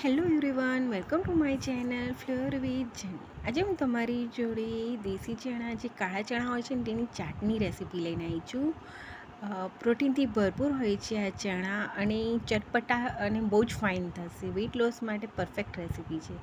Hello everyone, welcome to my channel flavour with જેની. આજે હું તમારી જોડે દેશી ચણા, જે કાળા ચણા હોય છે ને તેની ચાટની રેસીપી લઈને આવી છું. પ્રોટીનથી ભરપૂર હોય છે આ ચણા અને ચટપટા અને બહુ જ ફાઇન થશે. વેઇટ લોસ માટે પરફેક્ટ રેસીપી છે.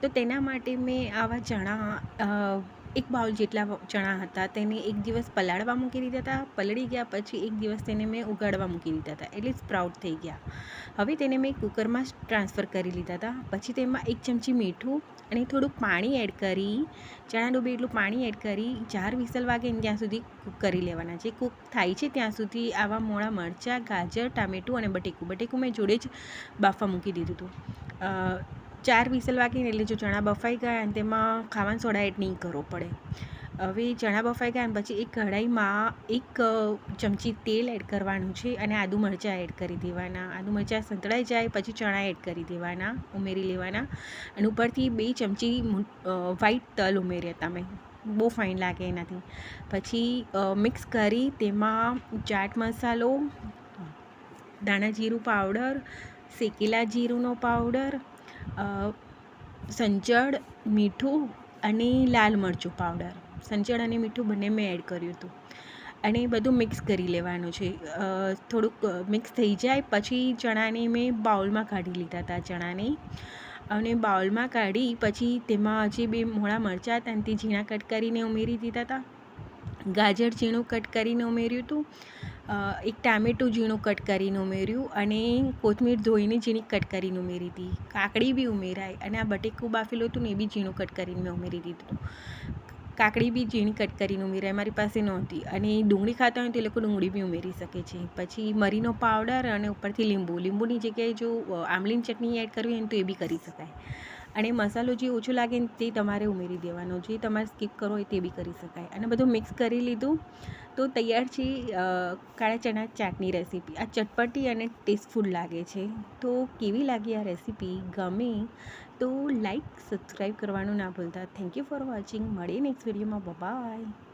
તો તેના માટે મેં આવા ચણા એક બાઉલ જેટલા ચણા હતા તેને એક દિવસ પલાળવા મૂકી દીધા હતા. પલળી ગયા પછી એક દિવસ તેને મેં ઉગાડવા મૂકી દીધા હતા, એટલે સ્પ્રાઉટ થઈ ગયા. હવે તેને મેં કુકરમાં ટ્રાન્સફર કરી લીધા હતા. પછી તેમાં 1 ચમચી મીઠું અને થોડુંક પાણી એડ કરી, ચણા ડૂબે એટલું પાણી એડ કરી 4 વિસલ વાગે ત્યાં સુધી કૂક કરી લેવાના છે. કૂક થાય છે ત્યાં સુધી આવા મોળા મરચાં, ગાજર, ટામેટું અને બટેકું મેં જોડે જ બાફવા મૂકી દીધું હતું. 4 વિસલ વાગીને એટલે જો ચણા બફાઈ ગયા અને તેમાં ખાવાનો સોડા એડ નહીં કરવો પડે. હવે ચણા બફાઈ ગયા અને પછી એક કઢાઈમાં 1 ચમચી તેલ એડ કરવાનું છે અને આદુ મરચાં એડ કરી દેવાના. આદુ મરચાં સંતળાઈ જાય પછી ચણા એડ કરી દેવાના, ઉમેરી લેવાના અને ઉપરથી 2 ચમચી વ્હાઈટ તલ ઉમેર્યા હતા મેં, બહુ ફાઇન લાગે એનાથી. પછી મિક્સ કરી તેમાં ચાટ મસાલો, ધાણા જીરું પાવડર, શેકેલા જીરુંનો પાવડર, સંચળ, મીઠું અને લાલ મરચું પાવડર, સંચળ અને મીઠું બંને મેં એડ કર્યું હતું અને બધું મિક્સ કરી લેવાનું છે. થોડુંક મિક્સ થઈ જાય પછી ચણાને મેં બાઉલમાં કાઢી લીધા હતા ચણાને, અને બાઉલમાં કાઢી પછી તેમાં જે 2 મોળા મરચાં હતા તે ઝીણા કટ કરીને ઉમેરી દીધા હતા. ગાજર ઝીણું કટ કરીને ઉમેર્યું હતું. 1 ટામેટું ઝીણું કટ કરીને ઉમેર્યું અને કોથમીર ધોઈને ઝીણી કટ કરીને ઉમેરી હતી. કાકડી બી ઉમેરાય અને આ બટેકું બાફેલું હતું ને એ બી ઝીણું કટ કરીને મેં ઉમેરી દીધું. કાકડી બી ઝીણી કટ કરીને ઉમેરાય, મારી પાસે નહોતી. અને ડુંગળી ખાતા હોય તો એ લોકો ડુંગળી બી ઉમેરી શકે છે. પછી મરીનો પાવડર અને ઉપરથી લીંબુની જગ્યાએ જો આમલીની ચટણી એડ કરવી હોય તો એ બી કરી શકાય. અને મસાલો જે ઓછો લાગે ને તે તમારે ઉમેરી દેવાનો, જે તમારે સ્કીપ કરવો હોય તે બી કરી શકાય. અને બધું મિક્સ કરી લીધું તો તૈયાર છે કાળા ચણા ચાટની રેસીપી. આ ચટપટી અને ટેસ્ટફુલ લાગે છે. તો કેવી લાગી આ રેસીપી? ગમે તો લાઈક, સબસ્ક્રાઈબ કરવાનું ના ભૂલતા. Thank you for watching. મળીએ નેક્સ્ટ વિડીયોમાં. બાય.